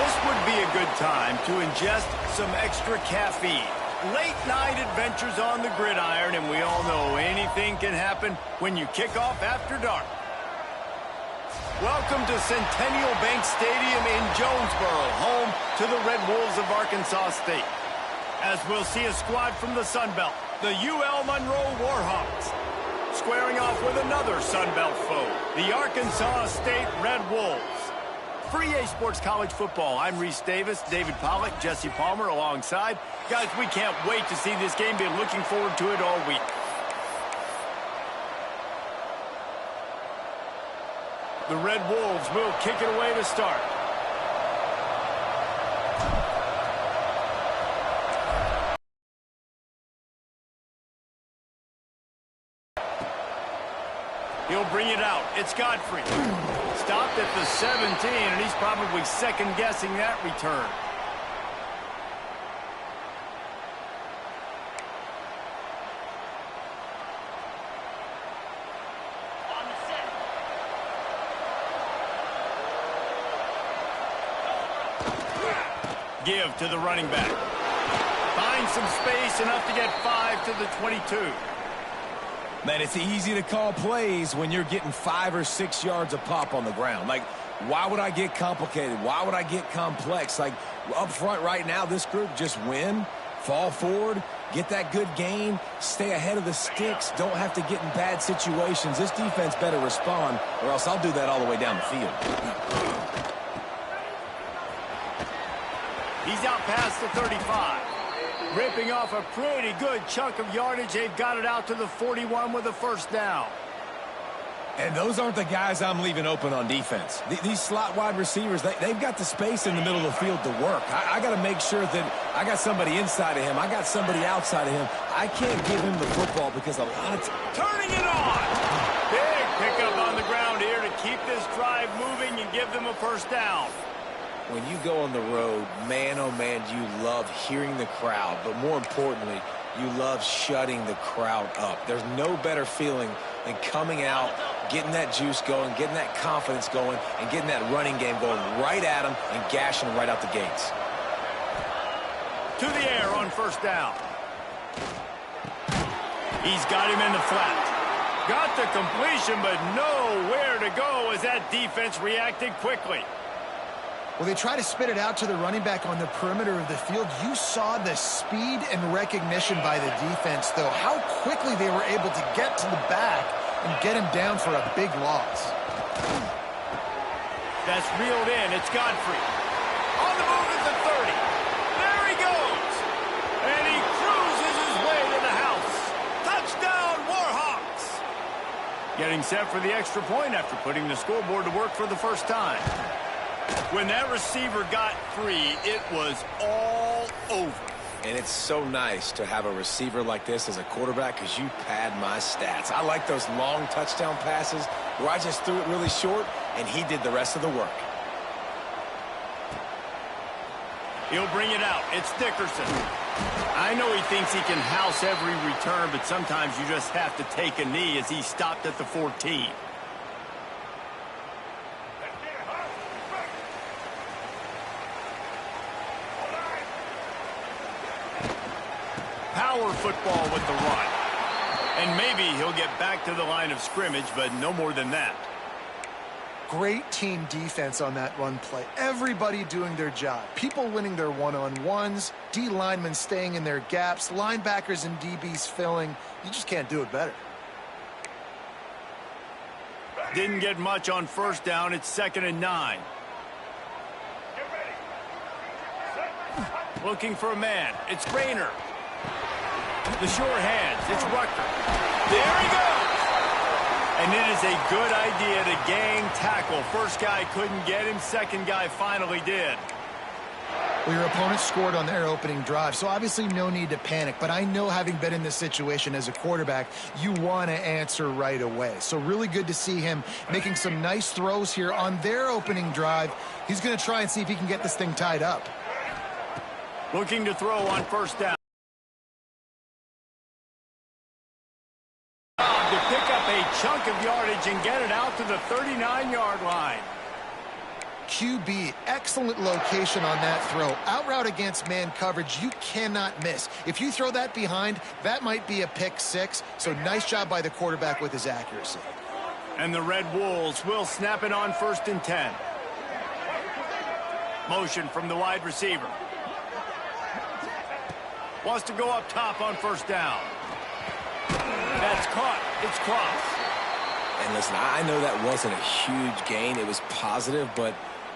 This would be a good time to ingest some extra caffeine. Late night adventures on the gridiron, and we all know anything can happen when you kick off after dark. Welcome to Centennial Bank Stadium in Jonesboro, home to the Red Wolves of Arkansas State. As we'll see a squad from the Sun Belt, the UL Monroe Warhawks, squaring off with another Sun Belt foe, the Arkansas State Red Wolves. For EA Sports College Football, I'm Reese Davis, David Pollack, Jesse Palmer alongside. Guys, we can't wait to see this game. Been looking forward to it all week. The Red Wolves will kick it away to start. He'll bring it out. It's Godfrey. Stopped at the 17, and he's probably second-guessing that return. Give to the running back. Finds some space, enough to get 5 to the 22. Man, it's easy to call plays when you're getting 5 or 6 yards of pop on the ground. Like, why would I get complicated? Why would I get complex? Like, up front right now, this group just win, fall forward, get that good gain, stay ahead of the sticks, don't have to get in bad situations. This defense better respond, or else I'll do that all the way down the field. He's out past the 35. Ripping off a pretty good chunk of yardage. They've got it out to the 41 with a first down. And those aren't the guys I'm leaving open on defense. These slot wide receivers, they've got the space in the middle of the field to work. I got to make sure that I got somebody inside of him. I got somebody outside of him. I can't give him the football because a lot of turning it on. Big pickup on the ground here to keep this drive moving and give them a first down. When you go on the road, man, oh man, you love hearing the crowd. But more importantly, you love shutting the crowd up. There's no better feeling than coming out, getting that juice going, getting that confidence going, and getting that running game going right at them and gashing them right out the gates. To the air on first down. He's got him in the flat. Got the completion, but nowhere to go as that defense reacted quickly. Well, they try to spit it out to the running back on the perimeter of the field. You saw the speed and recognition by the defense, though. How quickly they were able to get to the back and get him down for a big loss. That's reeled in. It's Godfrey. On the move at the 30. There he goes. And he cruises his way to the house. Touchdown, Warhawks. Getting set for the extra point after putting the scoreboard to work for the first time. When that receiver got free, it was all over. And it's so nice to have a receiver like this as a quarterback because you pad my stats. I like those long touchdown passes where I just threw it really short and he did the rest of the work. He'll bring it out. It's Dickerson. I know he thinks he can house every return, but sometimes you just have to take a knee as he stopped at the 14. Power football with the run. And maybe he'll get back to the line of scrimmage, but no more than that. Great team defense on that run play. Everybody doing their job. People winning their one-on-ones, D linemen staying in their gaps, linebackers and DBs filling. You just can't do it better. Didn't get much on first down. It's 2nd and 9. Looking for a man. It's Rayner. The short hands. It's Rucker. There he goes. And it is a good idea to gang tackle. First guy couldn't get him. Second guy finally did. Well, your opponent scored on their opening drive, so obviously no need to panic. But I know, having been in this situation as a quarterback, you want to answer right away. So really good to see him making some nice throws here on their opening drive. He's going to try and see if he can get this thing tied up. Looking to throw on first down. To pick up a chunk of yardage and get it out to the 39-yard line. QB, excellent location on that throw. Out route against man coverage, you cannot miss. If you throw that behind, that might be a pick six. So nice job by the quarterback with his accuracy. And the Red Wolves will snap it on 1st and 10. Motion from the wide receiver. Wants to go up top on 1st down. That's caught. It's crossed. And listen, I know that wasn't a huge gain. It was positive, but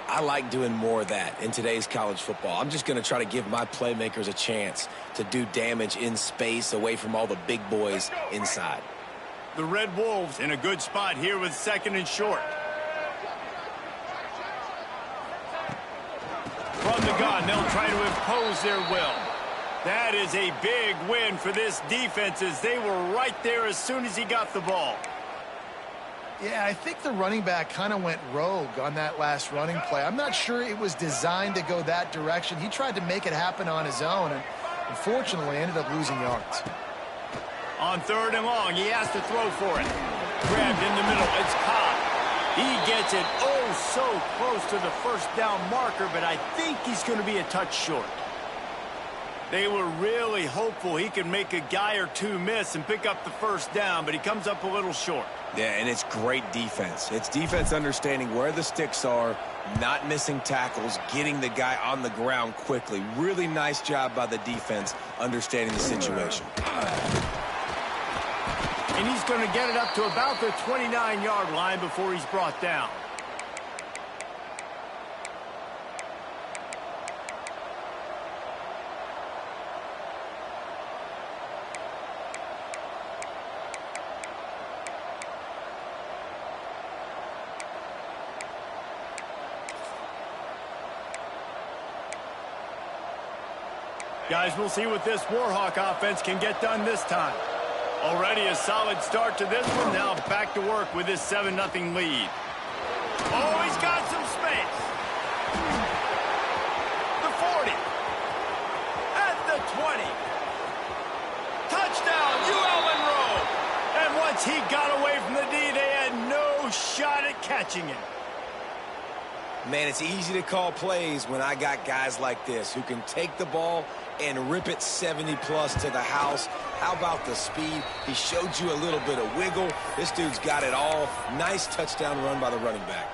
I like doing more of that in today's college football. I'm just going to try to give my playmakers a chance to do damage in space away from all the big boys inside. The Red Wolves in a good spot here with 2nd and short. From the gun, they'll try to impose their will. That is a big win for this defense as they were right there as soon as he got the ball. Yeah, I think the running back kind of went rogue on that last running play. I'm not sure it was designed to go that direction. He tried to make it happen on his own and unfortunately ended up losing yards. On 3rd and long, he has to throw for it. Grabbed in the middle, it's caught. He gets it so close to the 1st down marker, but I think he's going to be a touch short. They were really hopeful he could make a guy or two miss and pick up the 1st down, but he comes up a little short. Yeah, and it's great defense. It's defense understanding where the sticks are, not missing tackles, getting the guy on the ground quickly. Really nice job by the defense understanding the situation. And he's going to get it up to about the 29-yard line before he's brought down. Guys, we'll see what this Warhawk offense can get done this time. Already a solid start to this one. Now back to work with this 7-0 lead. Oh, he's got some space. The 40. At the 20. Touchdown, UL Monroe. And once he got away from the D, they had no shot at catching him. Man, it's easy to call plays when I got guys like this who can take the ball and rip it 70-plus to the house. How about the speed? He showed you a little bit of wiggle. This dude's got it all. Nice touchdown run by the running back.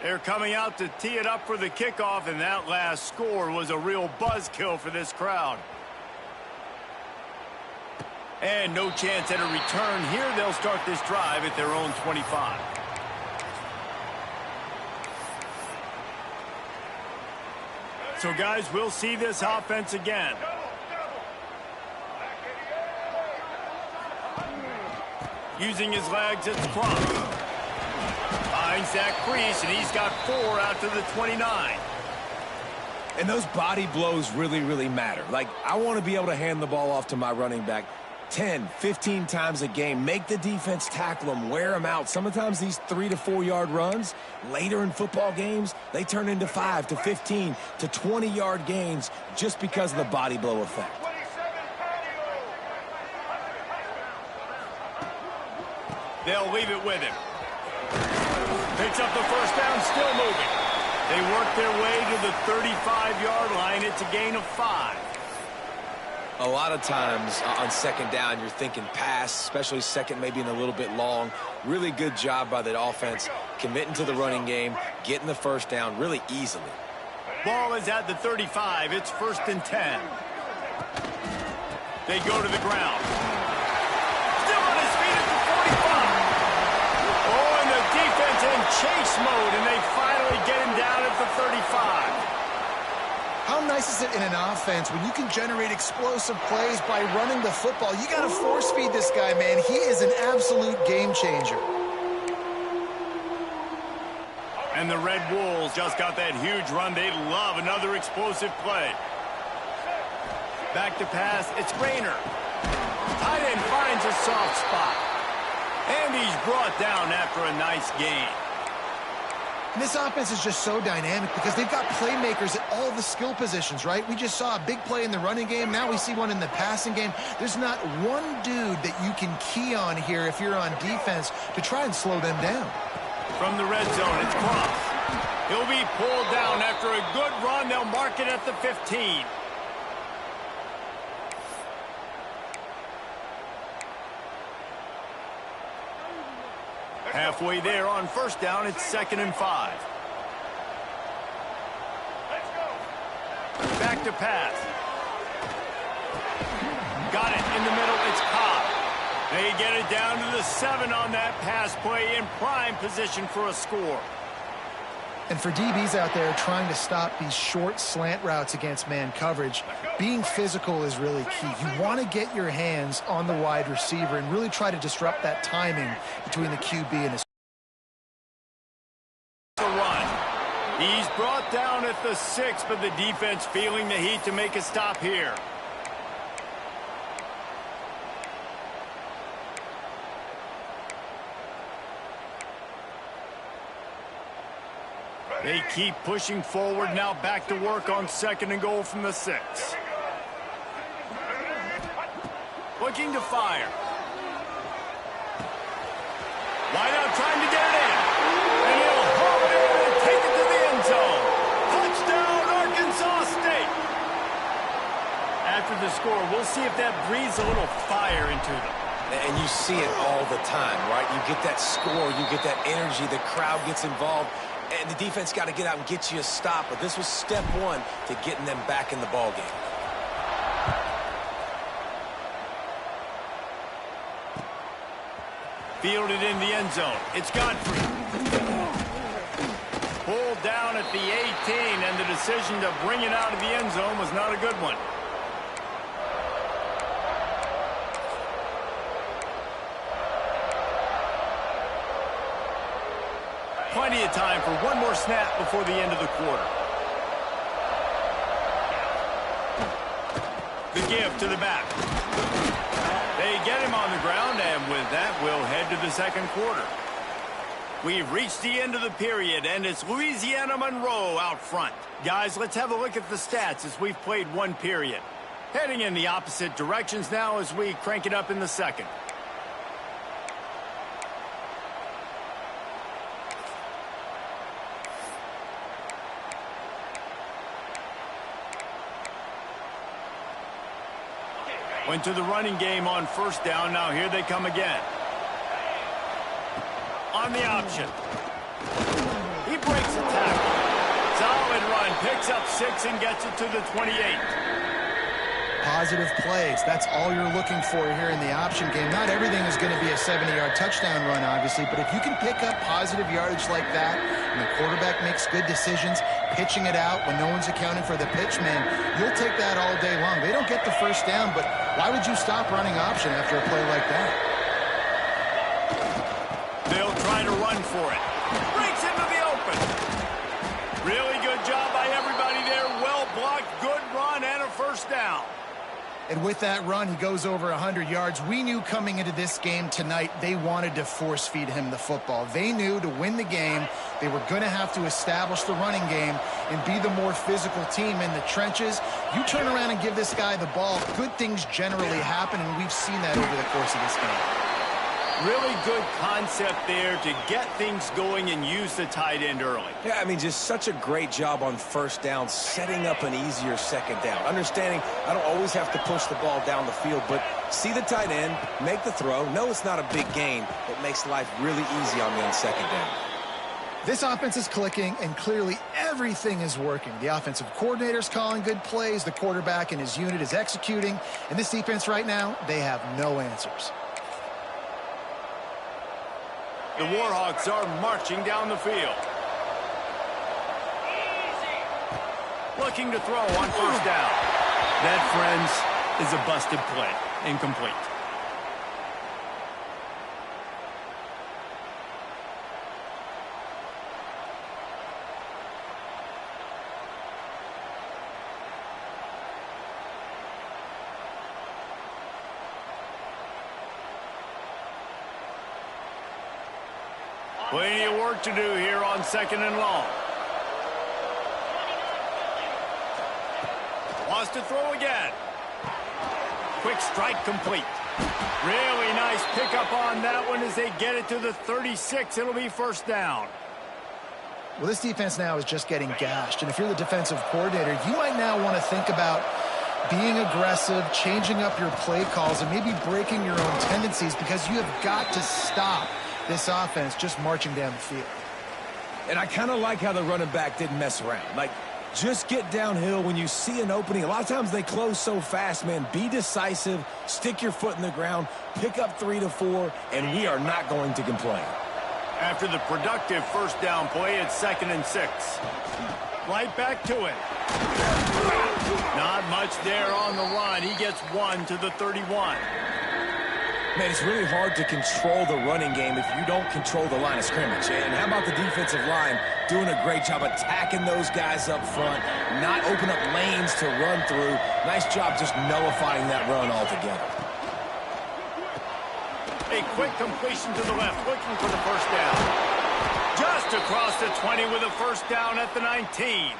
They're coming out to tee it up for the kickoff, and that last score was a real buzzkill for this crowd. And no chance at a return here. They'll start this drive at their own 25. So, guys, we'll see this offense again. Using his legs, it's crossed. Finds that crease, and he's got 4 out to the 29. And those body blows really, really matter. Like, I want to be able to hand the ball off to my running back 10, 15 times a game. Make the defense tackle them, wear them out. Sometimes these 3 to 4 yard runs, later in football games, they turn into 5 to 15 to 20 yard gains just because of the body blow effect. They'll leave it with him. Picks up the 1st down, still moving. They work their way to the 35-yard line. It's a gain of 5. A lot of times on 2nd down, you're thinking pass, especially 2nd, maybe in a little bit long. Really good job by the offense, committing to the running game, getting the 1st down really easily. Ball is at the 35. It's 1st and 10. They go to the ground. Still on his feet at the 45. Oh, and the defense in chase mode, and they finally get him down at the 35. How nice is it in an offense when you can generate explosive plays by running the football? You got to force feed this guy, man. He is an absolute game changer. And the Red Wolves just got that huge run. They love another explosive play. Back to pass. It's Rayner. Tight end finds a soft spot. And he's brought down after a nice gain. And this offense is just so dynamic because they've got playmakers at all the skill positions, right? We just saw a big play in the running game. Now we see one in the passing game. There's not one dude that you can key on here if you're on defense to try and slow them down. From the red zone, it's crossed. He'll be pulled down after a good run. They'll mark it at the 15. Halfway there on first down, it's 2nd and 5. Back to pass. Got it in the middle. It's Cobb. They get it down to the 7 on that pass play in prime position for a score. And for DBs out there trying to stop these short slant routes against man coverage, being physical is really key. You want to get your hands on the wide receiver and really try to disrupt that timing between the QB and his run. He's brought down at the 6, but the defense feeling the heat to make a stop here. They keep pushing forward, now back to work on 2nd and goal from the 6. Looking to fire. Wide out trying to get it in. And he'll haul it in and take it to the end zone. Touchdown, Arkansas State. After the score, we'll see if that breathes a little fire into them. And you see it all the time, right? You get that score, you get that energy, the crowd gets involved. And the defense got to get out and get you a stop. But this was step 1 to getting them back in the ballgame. Fielded in the end zone. It's Godfrey. Pulled down at the 18, and the decision to bring it out of the end zone was not a good one. Plenty of time for one more snap before the end of the quarter. The give to the back. They get him on the ground, and with that, we'll head to the 2nd quarter. We've reached the end of the period, and it's Louisiana Monroe out front. Guys, let's have a look at the stats as we've played 1 period. Heading in the opposite directions now as we crank it up in the 2nd. Went to the running game on first down. Now here they come again. On the option. He breaks a tackle. Solid run. Picks up 6 and gets it to the 28. positive plays. That's all you're looking for here in the option game. Not everything is going to be a 70-yard touchdown run, obviously, but if you can pick up positive yardage like that and the quarterback makes good decisions, pitching it out when no one's accounting for the pitch man, you'll take that all day long. They don't get the first down, but why would you stop running option after a play like that? They'll try to run for it. Breaks into the open. Really good job by everybody there. Well blocked, good run, and a first down. And with that run, he goes over 100 yards. We knew coming into this game tonight, they wanted to force feed him the football. They knew to win the game, they were going to have to establish the running game and be the more physical team in the trenches. You turn around and give this guy the ball, good things generally happen, and we've seen that over the course of this game. Really good concept there to get things going and use the tight end early. Yeah, I mean, just such a great job on first down, setting up an easier second down. Understanding I don't always have to push the ball down the field, but see the tight end, make the throw. No, it's not a big gain, but makes life really easy on me on second down. This offense is clicking, and clearly everything is working. The offensive coordinator's calling good plays. The quarterback and his unit is executing. And this defense right now, they have no answers. The Warhawks are marching down the field. Looking to throw on first down. That, friends, is a busted play. Incomplete. Plenty of work to do here on second and long. Wants to throw again. Quick strike complete. Really nice pickup on that one as they get it to the 36. It'll be first down. Well, this defense now is just getting gashed. And if you're the defensive coordinator, you might now want to think about being aggressive, changing up your play calls, and maybe breaking your own tendencies, because you have got to stop this offense just marching down the field. And I kind of like how the running back didn't mess around. Like, just get downhill when you see an opening. A lot of times they close so fast, man. Be decisive, stick your foot in the ground, pick up 3 to 4, and we are not going to complain. After the productive first down play, it's 2nd and 6. Right back to it. Not much there on the line. He gets 1 to the 31. Man, it's really hard to control the running game if you don't control the line of scrimmage. And how about the defensive line doing a great job attacking those guys up front, not open up lanes to run through. Nice job just nullifying that run altogether. A quick completion to the left, looking for the first down. Just across the 20 with a first down at the 19.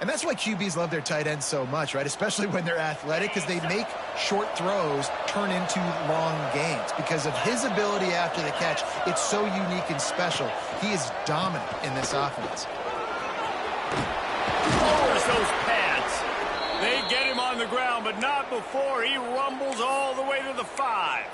And that's why QBs love their tight ends so much, right? Especially when they're athletic, because they make short throws turn into long gains. Because of his ability after the catch, it's so unique and special. He is dominant in this offense. Lowers those pads. They get him on the ground, but not before he rumbles all the way to the 5.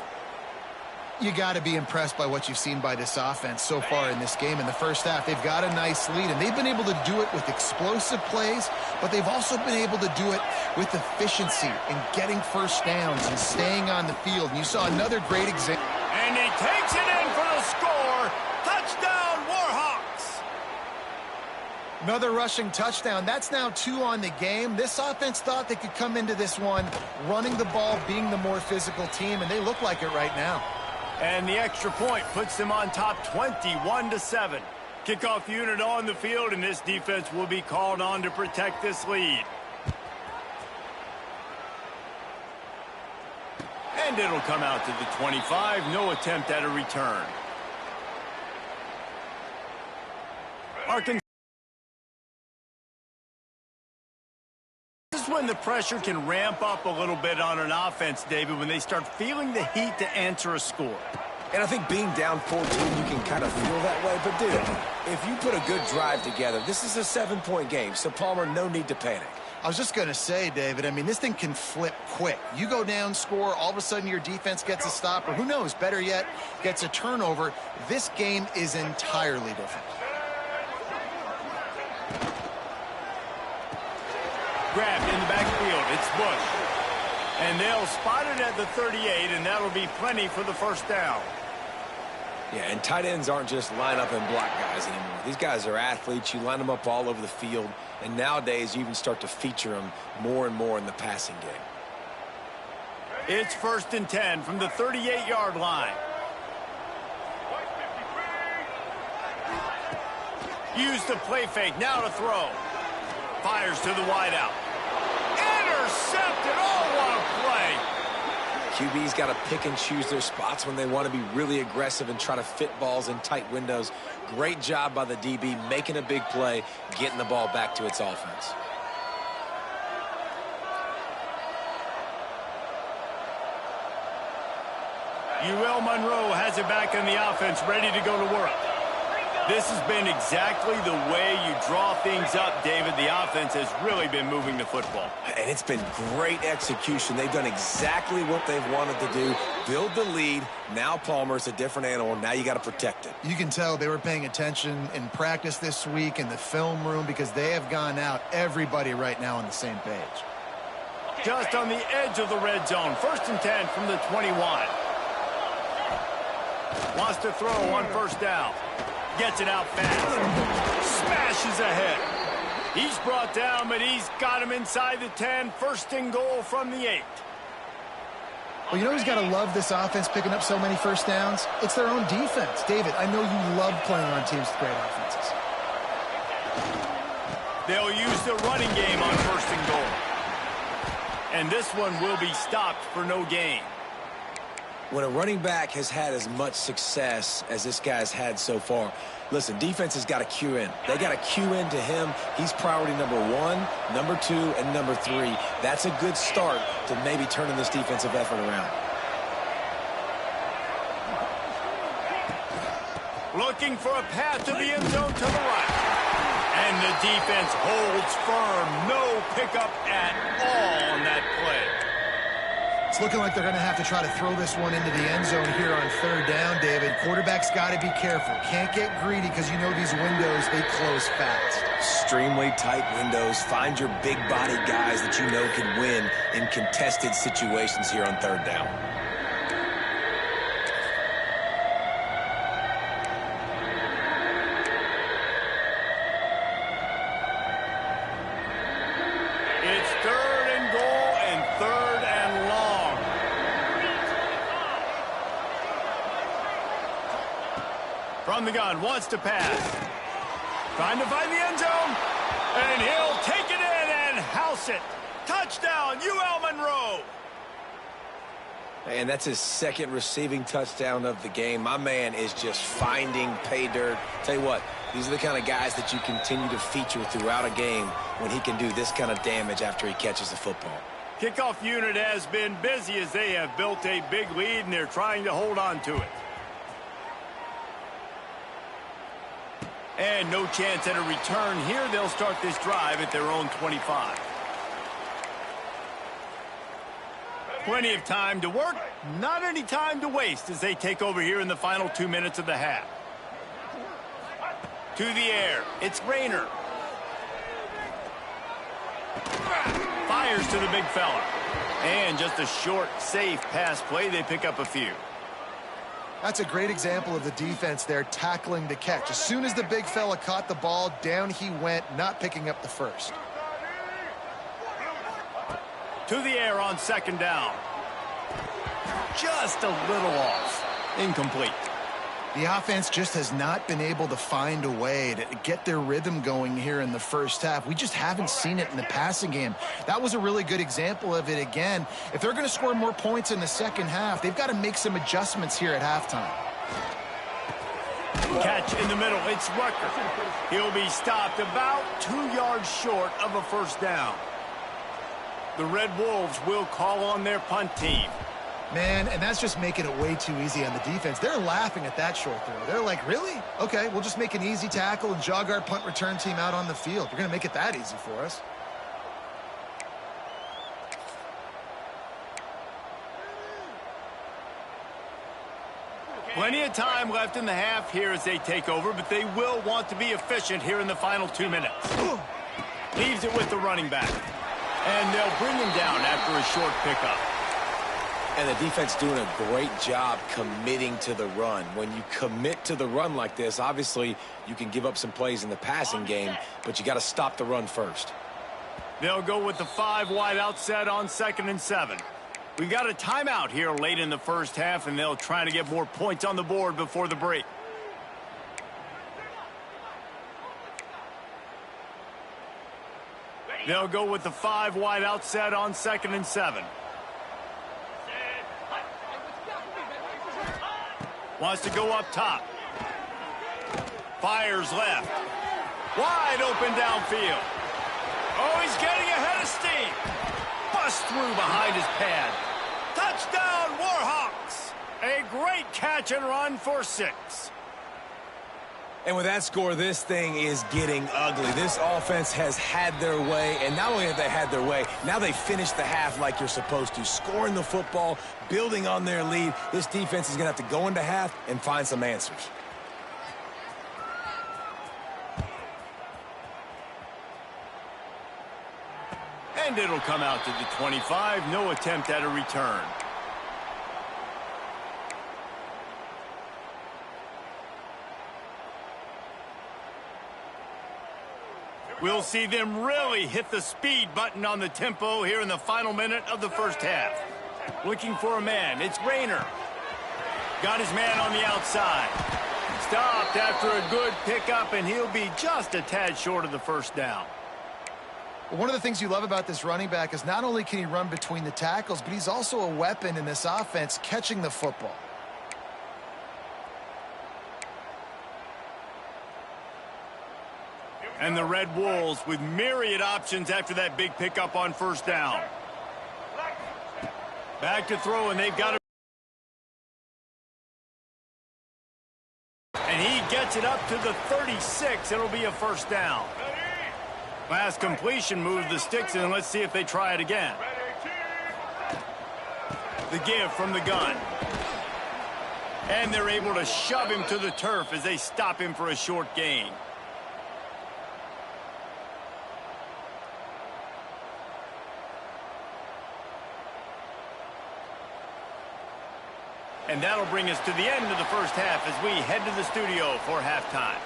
You got to be impressed by what you've seen by this offense so far in this game. In the first half, they've got a nice lead, and they've been able to do it with explosive plays, but they've also been able to do it with efficiency and getting first downs and staying on the field. And you saw another great example. And he takes it in for the score. Touchdown, Warhawks. Another rushing touchdown. That's now 2 on the game. This offense thought they could come into this one running the ball, being the more physical team, and they look like it right now. And the extra point puts them on top 21-7. Kickoff unit on the field, and this defense will be called on to protect this lead. And it'll come out to the 25. No attempt at a return. Arkansas. This is when the pressure can ramp up a little bit on an offense, David, when they start feeling the heat to answer a score. And I think being down 14, you can kind of feel that way. But, dude, if you put a good drive together, this is a 7-point game. So, Palmer, no need to panic. I was just going to say, David, I mean, this thing can flip quick. You go down, score, all of a sudden your defense gets a stop, or who knows, better yet, gets a turnover. This game is entirely different. Grabbed in the backfield. It's Bush. And they'll spot it at the 38, and that'll be plenty for the first down. Yeah, and tight ends aren't just line up and block guys anymore. These guys are athletes. You line them up all over the field. And nowadays, you even start to feature them more and more in the passing game. It's 1st and 10 from the 38-yard line. Use the play fake. Now to throw. Fires to the wideout. Intercepted. Oh, what a play. QB's got to pick and choose their spots when they want to be really aggressive and try to fit balls in tight windows. Great job by the DB making a big play, getting the ball back to its offense. UL Monroe has it back in the offense, ready to go to work. This has been exactly the way you draw things up, David. The offense has really been moving the football. And it's been great execution. They've done exactly what they've wanted to do. Build the lead. Now Palmer's a different animal. Now you got to protect it. You can tell they were paying attention in practice this week in the film room, because they have gone out, everybody right now on the same page. Just on the edge of the red zone. 1st and 10 from the 21. Wants to throw on first down. Gets it out fast. Smashes ahead. He's brought down, but he's got him inside the 10. 1st and goal from the 8. Well, you know who's got to love this offense picking up so many first downs? It's their own defense. David, I know you love playing on teams with great offenses. They'll use the running game on 1st and goal. And this one will be stopped for no gain. When a running back has had as much success as this guy's had so far, listen, defense has got to cue in. They got to cue in to him. He's priority number 1, number 2, and number 3. That's a good start to maybe turning this defensive effort around. Looking for a path to the end zone to the right. And the defense holds firm. No pickup at all on that play. It's looking like they're going to have to try to throw this one into the end zone here on third down, David. Quarterback's got to be careful. Can't get greedy because you know these windows, they close fast. Extremely tight windows. Find your big body guys that you know can win in contested situations here on third down. It's third and goal and third and long. From the gun, wants to pass. Trying to find the end zone. And he'll take it in and house it. Touchdown, UL Monroe. And that's his second receiving touchdown of the game. My man is just finding pay dirt. Tell you what, these are the kind of guys that you continue to feature throughout a game when he can do this kind of damage after he catches the football. Kickoff unit has been busy as they have built a big lead, and they're trying to hold on to it. And no chance at a return here. They'll start this drive at their own 25. Plenty of time to work, not any time to waste as they take over here in the final 2 minutes of the half. To the air, it's Rayner. Fires to the big fella. And just a short, safe pass play. They pick up a few. That's a great example of the defense there tackling the catch. As soon as the big fella caught the ball, down he went, not picking up the first. To the air on second down. Just a little off. Incomplete. The offense just has not been able to find a way to get their rhythm going here in the first half. We just haven't seen it in the passing game. That was a really good example of it again. If they're going to score more points in the second half, they've got to make some adjustments here at halftime. Catch in the middle. It's Rucker. He'll be stopped about 2 yards short of a first down. The Red Wolves will call on their punt team. Man, and that's just making it way too easy on the defense. They're laughing at that short throw. They're like, really? Okay, we'll just make an easy tackle and jog our punt return team out on the field. You're going to make it that easy for us. Plenty of time left in the half here as they take over, but they will want to be efficient here in the final 2 minutes. Leaves it with the running back. And they'll bring him down after a short pickup. And the defense doing a great job committing to the run. When you commit to the run like this, obviously you can give up some plays in the passing game, but you got to stop the run first. They'll go with the 5 wide out set on 2nd and 7. We've got a timeout here late in the first half, and they'll try to get more points on the board before the break. They'll go with the 5 wide out set on 2nd and 7. Wants to go up top. Fires left. Wide open downfield. Oh, he's getting ahead of steam. Bust through behind his pad. Touchdown, Warhawks. A great catch and run for 6. And with that score, this thing is getting ugly. This offense has had their way, and not only have they had their way, now they finish the half like you're supposed to, scoring the football, building on their lead. This defense is going to have to go into half and find some answers. And it'll come out to the 25. No attempt at a return. We'll see them really hit the speed button on the tempo here in the final minute of the first half. Looking for a man. It's Rayner. Got his man on the outside. Stopped after a good pickup, and he'll be just a tad short of the first down. Well, one of the things you love about this running back is not only can he run between the tackles, but he's also a weapon in this offense catching the football. And the Red Wolves with myriad options after that big pickup on first down. Back to throw, and they've got it. And he gets gets it up to the 36. It'll be a first down. Last completion moves the sticks in. Let's see if they try it again. The give from the gun. And they're able to shove him to the turf as they stop him for a short gain. And that'll bring us to the end of the first half as we head to the studio for halftime.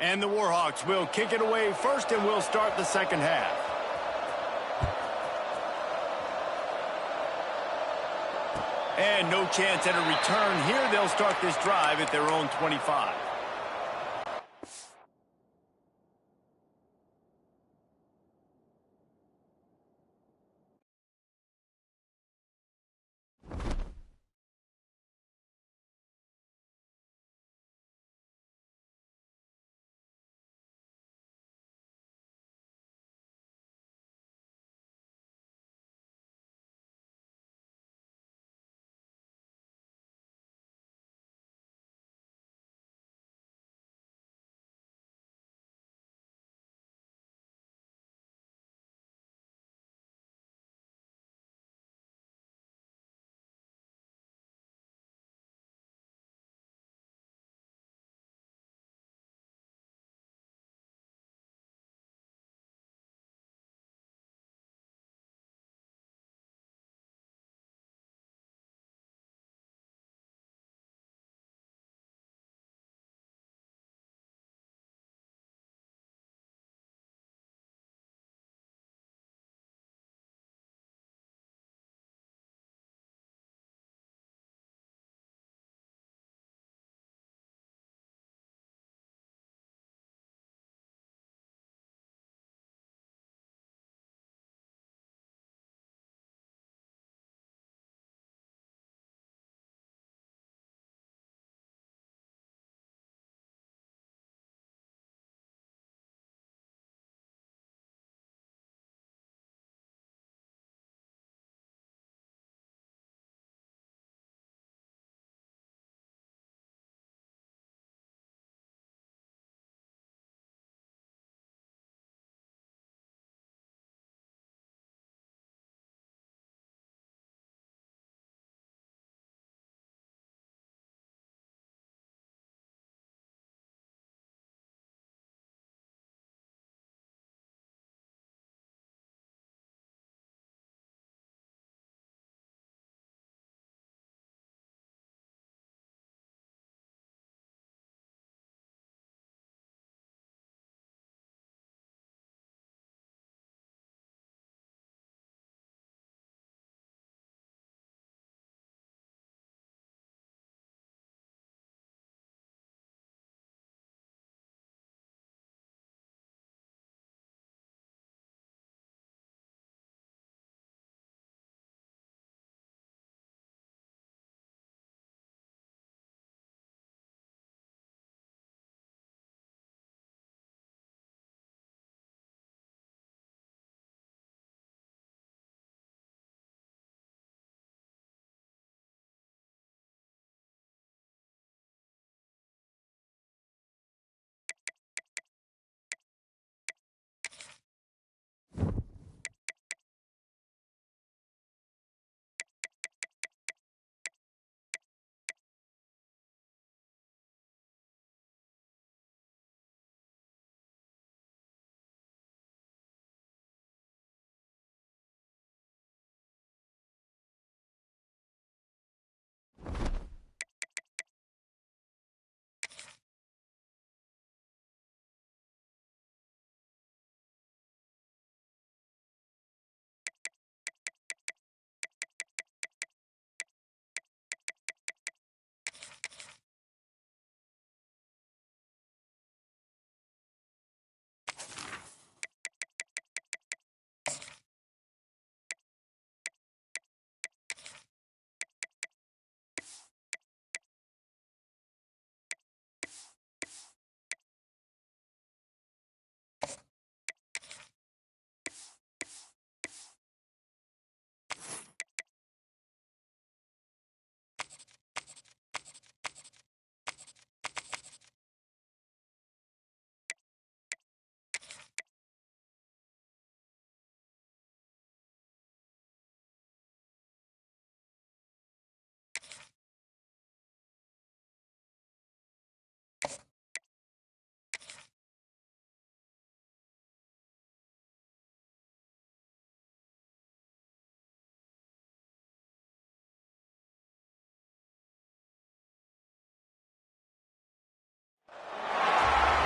And the Warhawks will kick it away first, and we'll start the second half. And no chance at a return here. They'll start this drive at their own 25.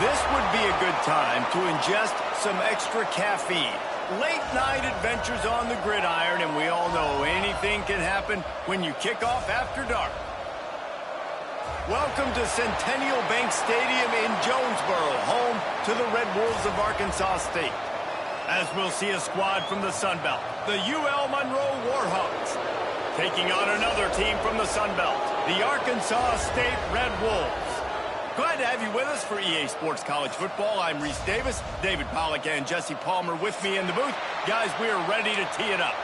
This would be a good time to ingest some extra caffeine. Late night adventures on the gridiron, and we all know anything can happen when you kick off after dark. Welcome to Centennial Bank Stadium in Jonesboro, home to the Red Wolves of Arkansas State. As we'll see a squad from the Sun Belt, the UL Monroe Warhawks, taking on another team from the Sun Belt, the Arkansas State Red Wolves. Glad to have you with us for EA Sports College Football. I'm Reese Davis, David Pollack and Jesse Palmer with me in the booth. Guys, we are ready to tee it up.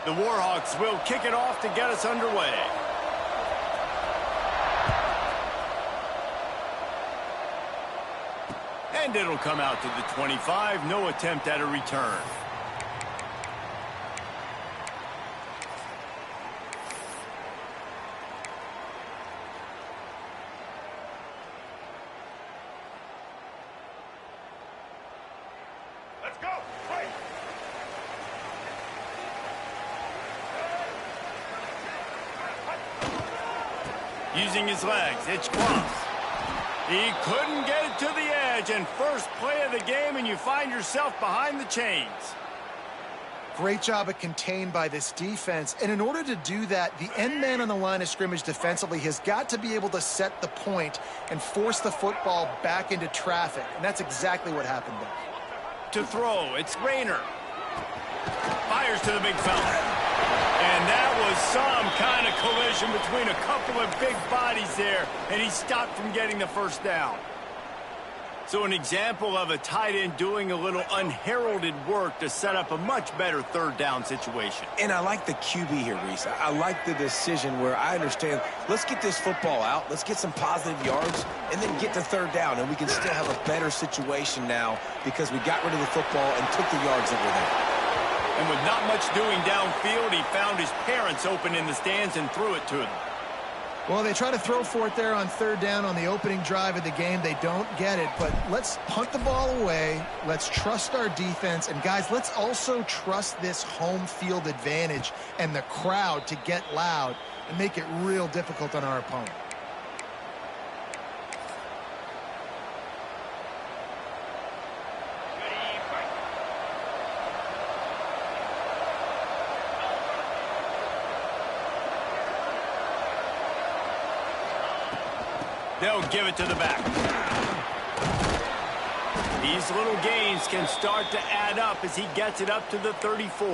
The Warhawks will kick it off to get us underway. And it'll come out to the 25. No attempt at a return. Let's go. Right. Using his legs, hitch cross. He couldn't get it to the edge, and first play of the game, and you find yourself behind the chains. Great job at contained by this defense, and in order to do that, the end man on the line of scrimmage defensively has got to be able to set the point and force the football back into traffic, and that's exactly what happened there. To throw, it's Rayner. Fires to the big fella. And that was some kind of collision between a couple of big bodies there, and he stopped from getting the first down. So an example of a tight end doing a little unheralded work to set up a much better third down situation. And I like the QB here, Reese. I like the decision where I understand, let's get this football out, let's get some positive yards, and then get to third down, and we can still have a better situation now because we got rid of the football and took the yards that were there. And with not much doing downfield, he found his parents open in the stands and threw it to them. Well, they try to throw for it there on third down on the opening drive of the game. They don't get it, but let's punt the ball away. Let's trust our defense. And, guys, let's also trust this home field advantage and the crowd to get loud and make it real difficult on our opponent. They'll give it to the back. These little gains can start to add up as he gets it up to the 34.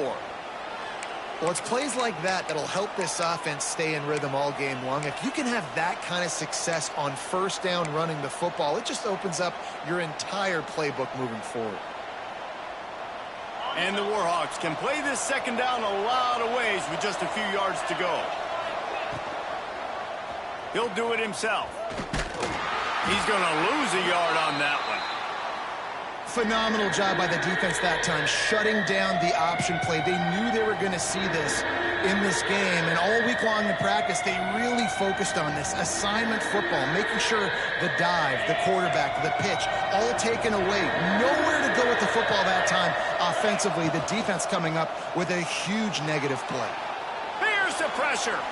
Well, it's plays like that that'll help this offense stay in rhythm all game long. If you can have that kind of success on first down running the football, it just opens up your entire playbook moving forward. And the Warhawks can play this second down a lot of ways with just a few yards to go. He'll do it himself. He's going to lose a yard on that one. Phenomenal job by the defense that time, shutting down the option play. They knew they were going to see this in this game, and all week long in practice, they really focused on this assignment football, making sure the dive, the quarterback, the pitch, all taken away. Nowhere to go with the football that time offensively. The defense coming up with a huge negative play. Here's the pressure.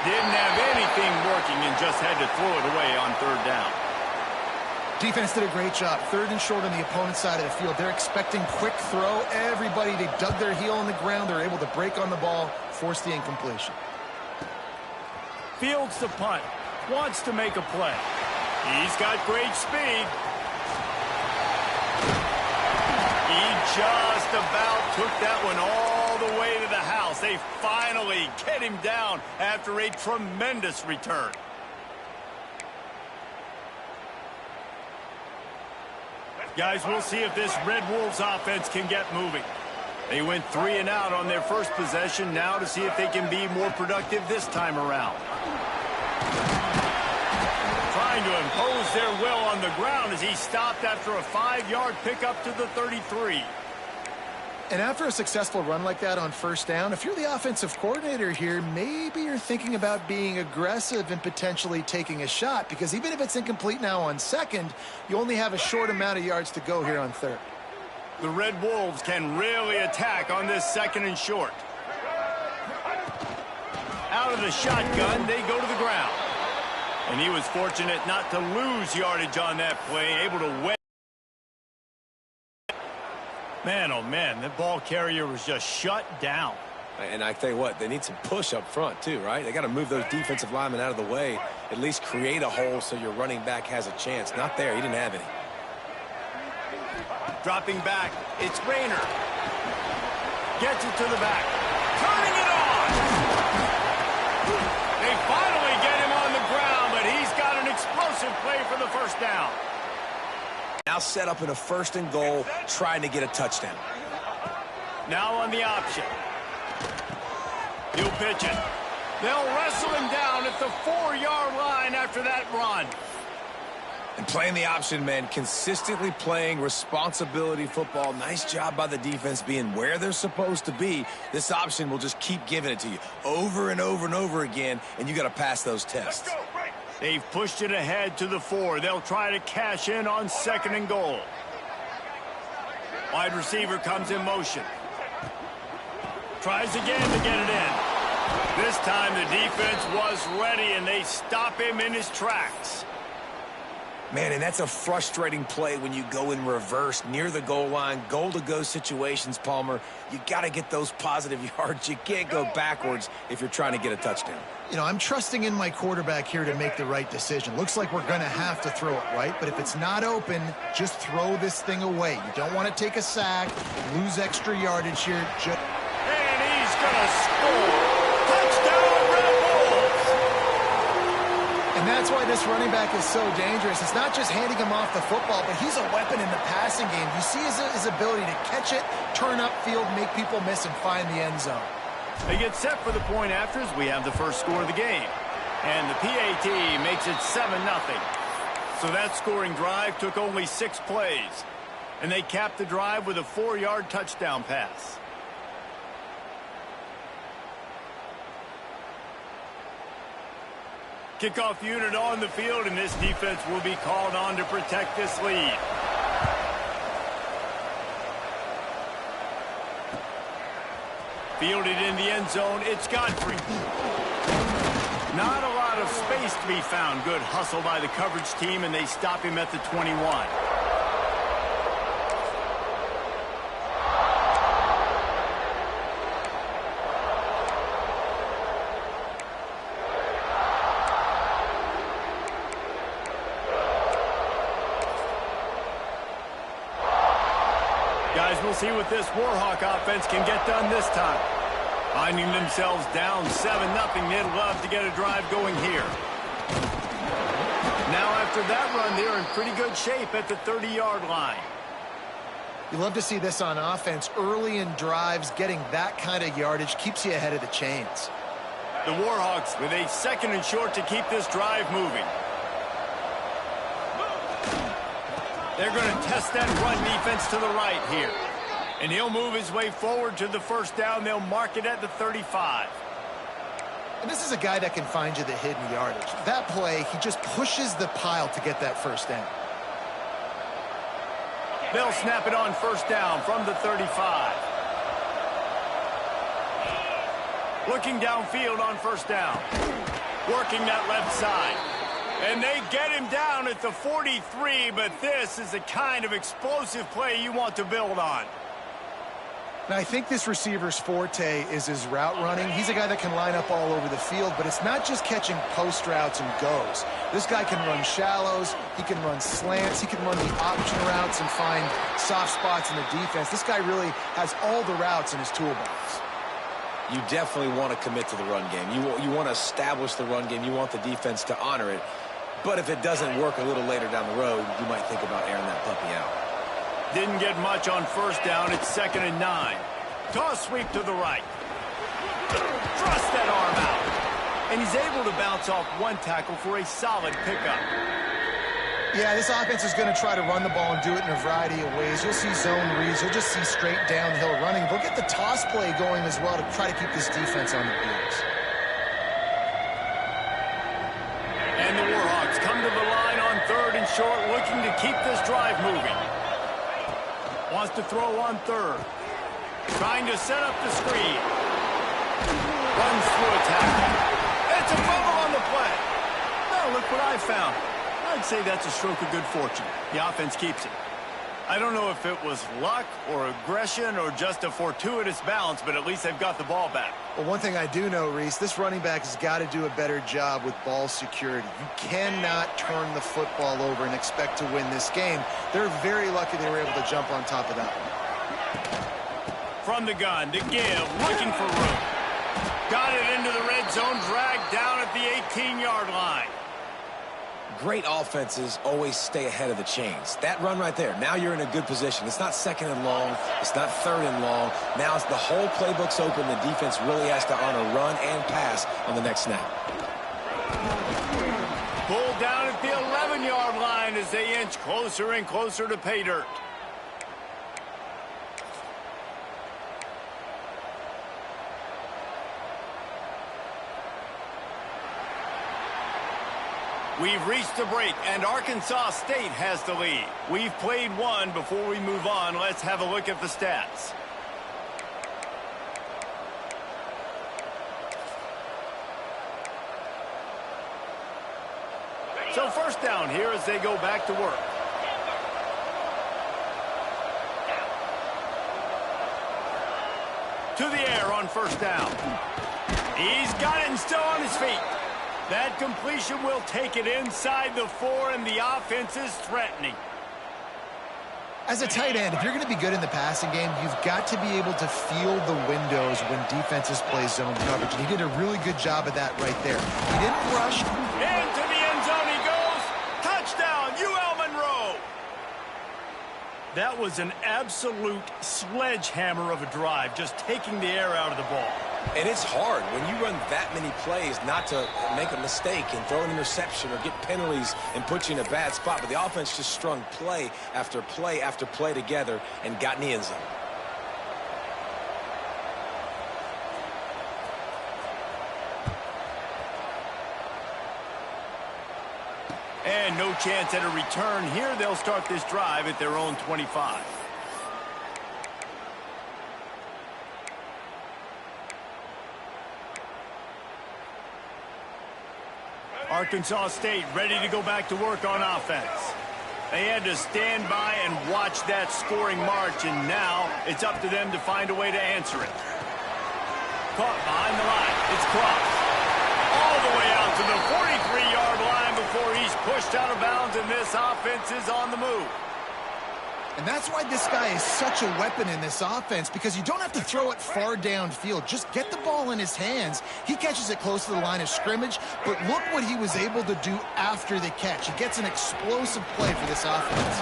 Didn't have anything working and just had to throw it away on third down. Defense did a great job. Third and short on the opponent's side of the field. They're expecting quick throw. Everybody, they dug their heel on the ground. They're able to break on the ball, force the incompletion. Fields the punt. Wants to make a play. He's got great speed. He just about took that one all the way to the house. They finally get him down after a tremendous return. Guys, we'll see if this Red Wolves offense can get moving. They went 3 and out on their first possession. Now to see if they can be more productive this time around. Trying to impose their will on the ground as he stopped after a 5-yard pickup to the 33. And after a successful run like that on first down, if you're the offensive coordinator here, maybe you're thinking about being aggressive and potentially taking a shot, because even if it's incomplete now on second, you only have a short amount of yards to go here on third. The Red Wolves can really attack on this second and short. Out of the shotgun, they go to the ground. And he was fortunate not to lose yardage on that play, able to win. Man, oh man, that ball carrier was just shut down. And I tell you what, they need some push up front too, right? They got to move those defensive linemen out of the way, at least create a hole so your running back has a chance. Not there, he didn't have any. Dropping back, it's Rayner. Gets it to the back. Turning it on! They finally get him on the ground, but he's got an explosive play for the first down. Now set up in a first and goal, trying to get a touchdown. Now on the option. He'll pitch it. They'll wrestle him down at the 4-yard line after that run. And playing the option, man, consistently playing responsibility football. Nice job by the defense being where they're supposed to be. This option will just keep giving it to you over and over and over again, and you got to pass those tests. They've pushed it ahead to the 4. They'll try to cash in on second and goal. Wide receiver comes in motion. Tries again to get it in. This time the defense was ready, and they stop him in his tracks. Man, and that's a frustrating play when you go in reverse near the goal line, goal-to-go situations, Palmer. You got to get those positive yards. You can't go backwards if you're trying to get a touchdown. You know, I'm trusting in my quarterback here to make the right decision. Looks like we're going to have to throw it, right? But if it's not open, just throw this thing away. You don't want to take a sack, lose extra yardage here. And he's going to score. Touchdown, Red Wolves! And that's why this running back is so dangerous. It's not just handing him off the football, but he's a weapon in the passing game. You see his ability to catch it, turn upfield, make people miss, and find the end zone. They get set for the point afters. We have the first score of the game. And the PAT makes it 7-0. So that scoring drive took only 6 plays. And they capped the drive with a 4-yard touchdown pass. Kickoff unit on the field, and this defense will be called on to protect this lead. Fielded in the end zone, it's Godfrey. Not a lot of space to be found. Good hustle by the coverage team, and they stop him at the 21. Guys, we'll see what this Warhawk offense can get done this time. Finding themselves down 7-0, they'd love to get a drive going here. Now after that run, they're in pretty good shape at the 30-yard line. You love to see this on offense. Early in drives, getting that kind of yardage keeps you ahead of the chains. The Warhawks with a second and short to keep this drive moving. They're going to test that run defense to the right here. And he'll move his way forward to the first down. They'll mark it at the 35. And this is a guy that can find you the hidden yardage. That play, he just pushes the pile to get that first down. They'll snap it on first down from the 35. Looking downfield on first down. Working that left side. And they get him down at the 43, but this is the kind of explosive play you want to build on. Now, I think this receiver's forte is his route running. He's a guy that can line up all over the field, but it's not just catching post routes and goes. This guy can run shallows, he can run slants, he can run the option routes and find soft spots in the defense. This guy really has all the routes in his toolbox. You definitely want to commit to the run game. You want to establish the run game. You want the defense to honor it. But if it doesn't work a little later down the road, you might think about airing that puppy out. Didn't get much on first down. It's 2nd and 9. Toss sweep to the right. Thrust that arm out. And he's able to bounce off one tackle for a solid pickup. Yeah, this offense is going to try to run the ball and do it in a variety of ways. You'll see zone reads. You'll just see straight downhill running. They'll get the toss play going as well to try to keep this defense on the heels. And the Warhawks come to the line on 3rd and short, looking to keep this drive moving. Wants to throw on 3rd. Trying to set up the screen. Runs through a tackle. It's a fumble on the play. Oh, look what I found. I'd say that's a stroke of good fortune. The offense keeps it. I don't know if it was luck or aggression or just a fortuitous balance, but at least they've got the ball back. Well, one thing I do know, Reese, this running back has got to do a better job with ball security. You cannot turn the football over and expect to win this game. They're very lucky they were able to jump on top of that one. From the gun to give, looking for room. Got it into the red zone, dragged down at the 18-yard line. Great offenses always stay ahead of the chains. That run right there, now you're in a good position. It's not 2nd and long. It's not 3rd and long. Now it's the whole playbook's open. The defense really has to honor run and pass on the next snap. Pulled down at the 11-yard line as they inch closer and closer to pay dirt. We've reached the break, and Arkansas State has the lead. We've played one. Before we move on, let's have a look at the stats. So 1st down here as they go back to work. To the air on 1st down. He's got it and still on his feet. That completion will take it inside the 4, and the offense is threatening. As a tight end, if you're going to be good in the passing game, you've got to be able to feel the windows when defenses play zone coverage. And he did a really good job of that right there. He didn't rush. Into the end zone he goes. Touchdown, UL Monroe. That was an absolute sledgehammer of a drive, just taking the air out of the ball. And it's hard when you run that many plays not to make a mistake and throw an interception or get penalties and put you in a bad spot. But the offense just strung play after play after play together and got in the end zone. And no chance at a return here. They'll start this drive at their own 25. Arkansas State ready to go back to work on offense. They had to stand by and watch that scoring march, and now it's up to them to find a way to answer it. Caught behind the line. It's crossed. All the way out to the 43-yard line before he's pushed out of bounds, and this offense is on the move. And that's why this guy is such a weapon in this offense, because you don't have to throw it far downfield. Just get the ball in his hands. He catches it close to the line of scrimmage, but look what he was able to do after the catch. He gets an explosive play for this offense.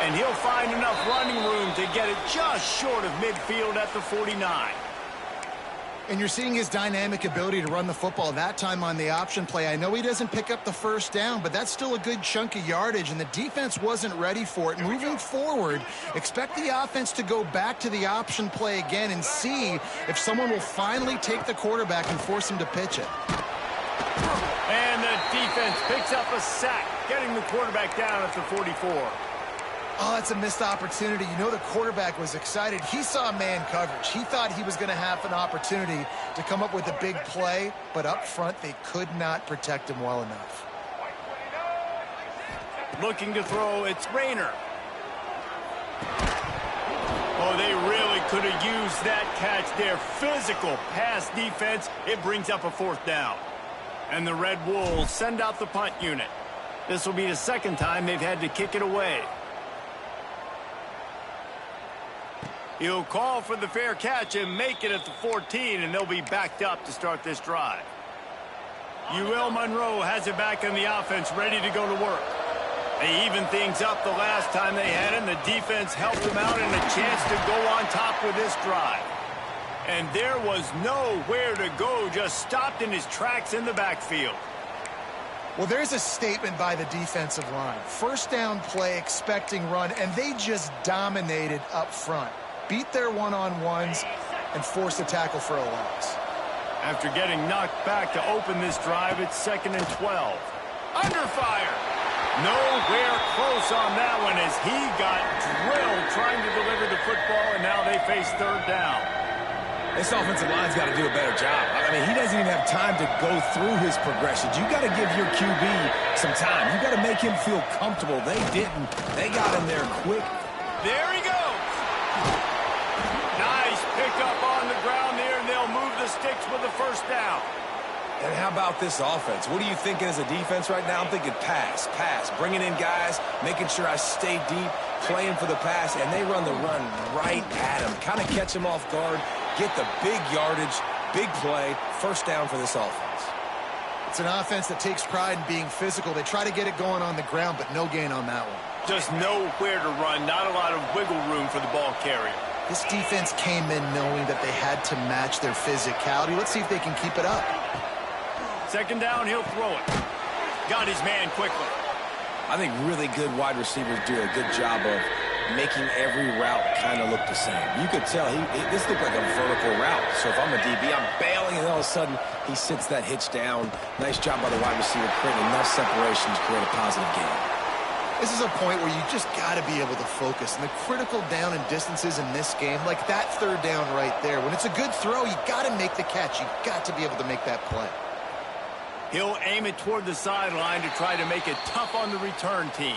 And he'll find enough running room to get it just short of midfield at the 49. And you're seeing his dynamic ability to run the football, that time on the option play. I know he doesn't pick up the 1st down, but that's still a good chunk of yardage, and the defense wasn't ready for it. Moving forward, expect the offense to go back to the option play again and see if someone will finally take the quarterback and force him to pitch it. And the defense picks up a sack, getting the quarterback down at the 44. Oh, that's a missed opportunity. You know the quarterback was excited. He saw man coverage. He thought he was going to have an opportunity to come up with a big play, but up front they could not protect him well enough. Looking to throw, it's Rayner. Oh, they really could have used that catch there. Physical pass defense. It brings up a 4th down. And the Red Wolves send out the punt unit. This will be the 2nd time they've had to kick it away. He'll call for the fair catch and make it at the 14, and they'll be backed up to start this drive. UL Monroe has it back on the offense, ready to go to work. They evened things up the last time they had him. The defense helped them out and a chance to go on top with this drive. And there was nowhere to go, just stopped in his tracks in the backfield. Well, there's a statement by the defensive line. First down play, expecting run, and they just dominated up front. Beat their one-on-ones and forced a tackle for a loss. After getting knocked back to open this drive, it's 2nd and 12. Under fire. Nowhere close on that one as he got drilled trying to deliver the football, and now they face 3rd down. This offensive line's got to do a better job. I mean, he doesn't even have time to go through his progressions. You got to give your QB some time. You got to make him feel comfortable. They didn't. They got him there quick. There he goes. Nice pickup on the ground there, and they'll move the sticks with the 1st down. And how about this offense? What are you thinking as a defense right now? I'm thinking pass, bringing in guys, making sure I stay deep, playing for the pass, and they run the run right at him. Kind of catch him off guard, get the big yardage, big play, 1st down for this offense. It's an offense that takes pride in being physical. They try to get it going on the ground, but no gain on that one. Just nowhere to run, not a lot of wiggle room for the ball carrier. This defense came in knowing that they had to match their physicality. Let's see if they can keep it up. 2nd down, he'll throw it. Got his man quickly. I think really good wide receivers do a good job of making every route kind of look the same. You could tell this looked like a vertical route. So if I'm a DB, I'm bailing, and all of a sudden he sits that hitch down. Nice job by the wide receiver, creating enough separation to create a positive gain. This is a point where you just got to be able to focus. And the critical down and distances in this game, like that 3rd down right there, when it's a good throw, you got to make the catch. You got to be able to make that play. He'll aim it toward the sideline to try to make it tough on the return team.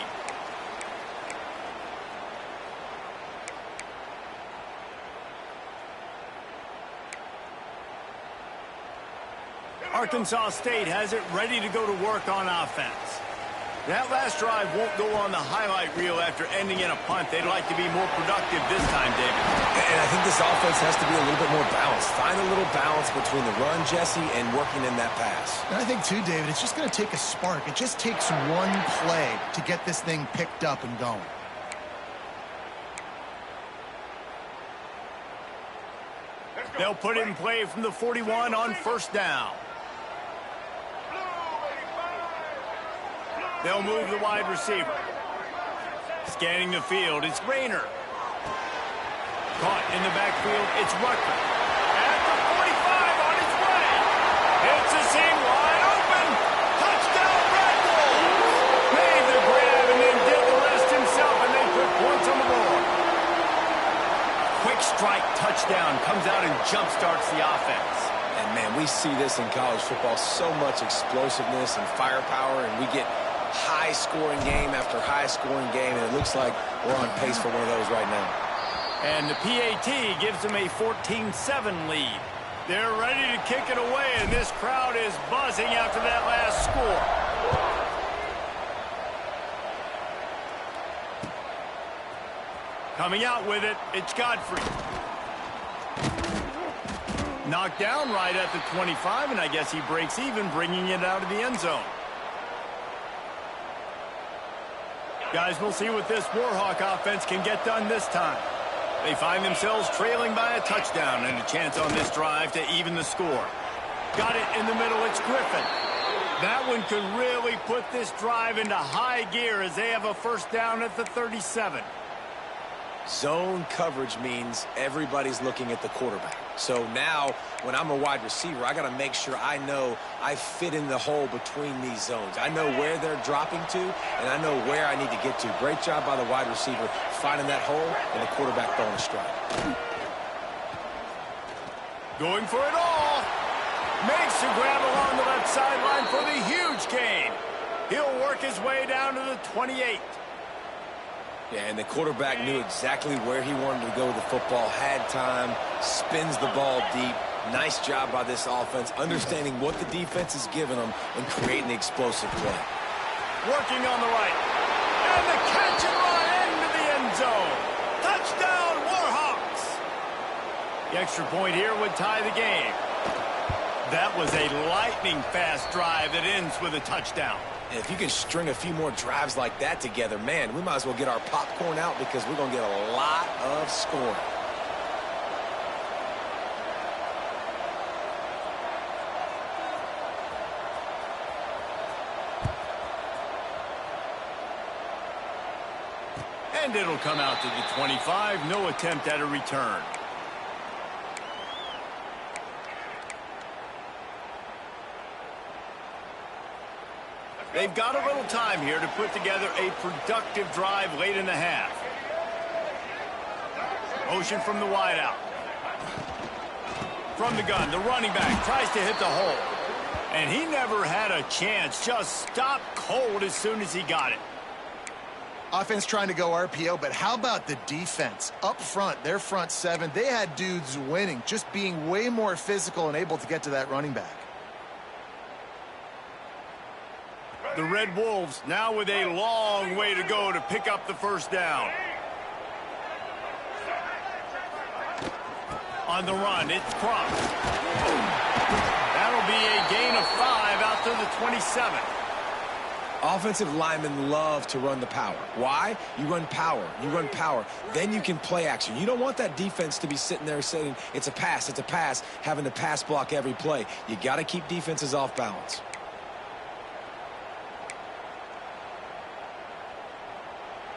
Arkansas State has it ready to go to work on offense. That last drive won't go on the highlight reel after ending in a punt. They'd like to be more productive this time, David. And I think this offense has to be a little bit more balanced. Find a little balance between the run, Jesse, and working in that pass. And I think, too, David, it's just going to take a spark. It just takes one play to get this thing picked up and going. They'll put it in play from the 41 on 1st down. They'll move the wide receiver. Scanning the field, it's Rayner. Caught in the backfield, it's Rucker. At the 45 on his way. It's a seam wide open. Touchdown, Red Wolves. Made the grab and then did the rest himself, and they put points on the board. Quick strike touchdown comes out and jump-starts the offense. And, man, we see this in college football, so much explosiveness and firepower, and we get high-scoring game after high-scoring game, and it looks like we're on pace for one of those right now. And the PAT gives them a 14-7 lead. They're ready to kick it away, and this crowd is buzzing after that last score. Coming out with it, it's Godfrey. Knocked down right at the 25, and I guess he breaks even, bringing it out of the end zone. Guys, we'll see what this Warhawk offense can get done this time. They find themselves trailing by a touchdown and a chance on this drive to even the score. Got it in the middle, it's Griffin. That one could really put this drive into high gear as they have a 1st down at the 37. Zone coverage means everybody's looking at the quarterback. So now, when I'm a wide receiver, I got to make sure I know I fit in the hole between these zones. I know where they're dropping to, and I know where I need to get to. Great job by the wide receiver finding that hole, and the quarterback throwing a strike. Going for it all. Makes a grab along the left sideline for the huge gain. He'll work his way down to the 28. Yeah, and the quarterback knew exactly where he wanted to go with the football, had time, spins the ball deep. Nice job by this offense, understanding what the defense is giving them and creating the explosive play. Working on the right. And the catch and run into the end zone. Touchdown, Warhawks. The extra point here would tie the game. That was a lightning-fast drive that ends with a touchdown. And if you can string a few more drives like that together, man, we might as well get our popcorn out because we're going to get a lot of scoring. And it'll come out to the 25. No attempt at a return. They've got a little time here to put together a productive drive late in the half. Motion from the wideout. From the gun, the running back tries to hit the hole. And he never had a chance. Just stopped cold as soon as he got it. Offense trying to go RPO, but how about the defense? Up front, their front seven, they had dudes winning, just being way more physical and able to get to that running back. The Red Wolves now with a long way to go to pick up the first down. On the run, it's Crump. That'll be a gain of 5 out to the 27. Offensive linemen love to run the power. Why? You run power. You run power. Then you can play action. You don't want that defense to be sitting there saying, it's a pass, having to pass block every play. You got to keep defenses off balance.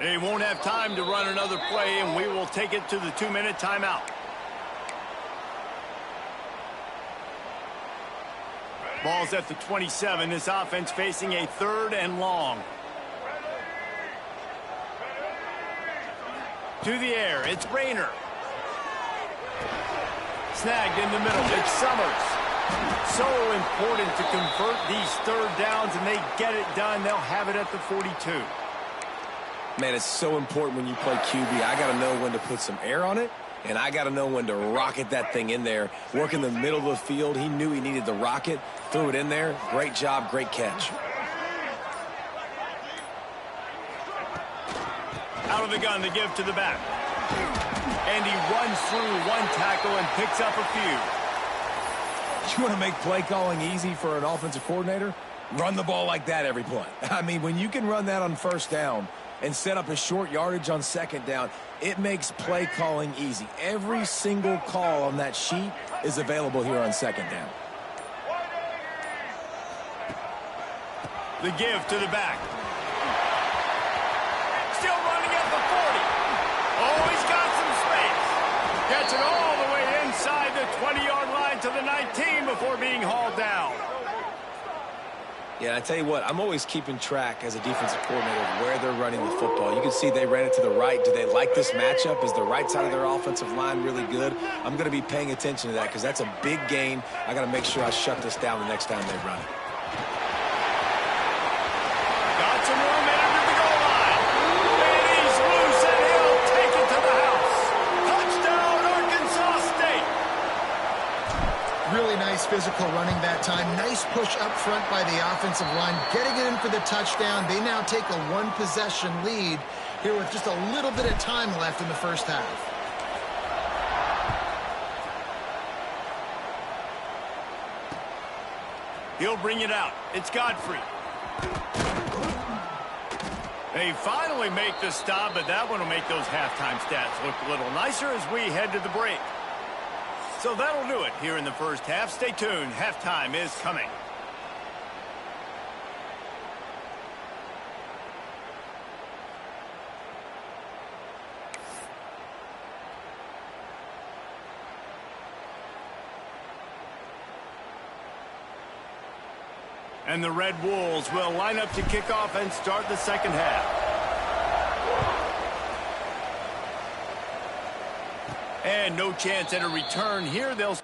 They won't have time to run another play, and we will take it to the 2-minute timeout. Ball's at the 27. This offense facing a 3rd and long. To the air, it's Rayner. Snagged in the middle, it's Summers. So important to convert these 3rd downs, and they get it done. They'll have it at the 42. Man, it's so important when you play QB. I got to know when to put some air on it, and I got to know when to rocket that thing in there. Work in the middle of the field. He knew he needed the rocket, threw it in there. Great job, great catch. Out of the gun, the give to the back. And he runs through one tackle and picks up a few. You want to make play calling easy for an offensive coordinator? Run the ball like that every play. I mean, when you can run that on first down and set up a short yardage on second down, it makes play calling easy. Every single call on that sheet is available here on second down. The give to the back. Still running at the 40. Oh, he's got some space. Gets it all the way inside the 20-yard line to the 19 before being hauled down. Yeah, I tell you what, I'm always keeping track as a defensive coordinator of where they're running the football. You can see they ran it to the right. Do they like this matchup? Is the right side of their offensive line really good? I'm going to be paying attention to that because that's a big gain. I got to make sure I shut this down the next time they run it. Got some room in under the goal line. And he's loose, and he'll take it to the house. Touchdown, Arkansas State. Really nice physical running that time. Nice push up front by the offensive line. Getting it in for the touchdown. They now take a 1-possession lead here with just a little bit of time left in the first half. He'll bring it out. It's Godfrey. They finally make the stop, but that one will make those halftime stats look a little nicer as we head to the break. So that'll do it here in the first half. Stay tuned. Halftime is coming. And the Red Wolves will line up to kick off and start the second half. And no chance at a return here. They'll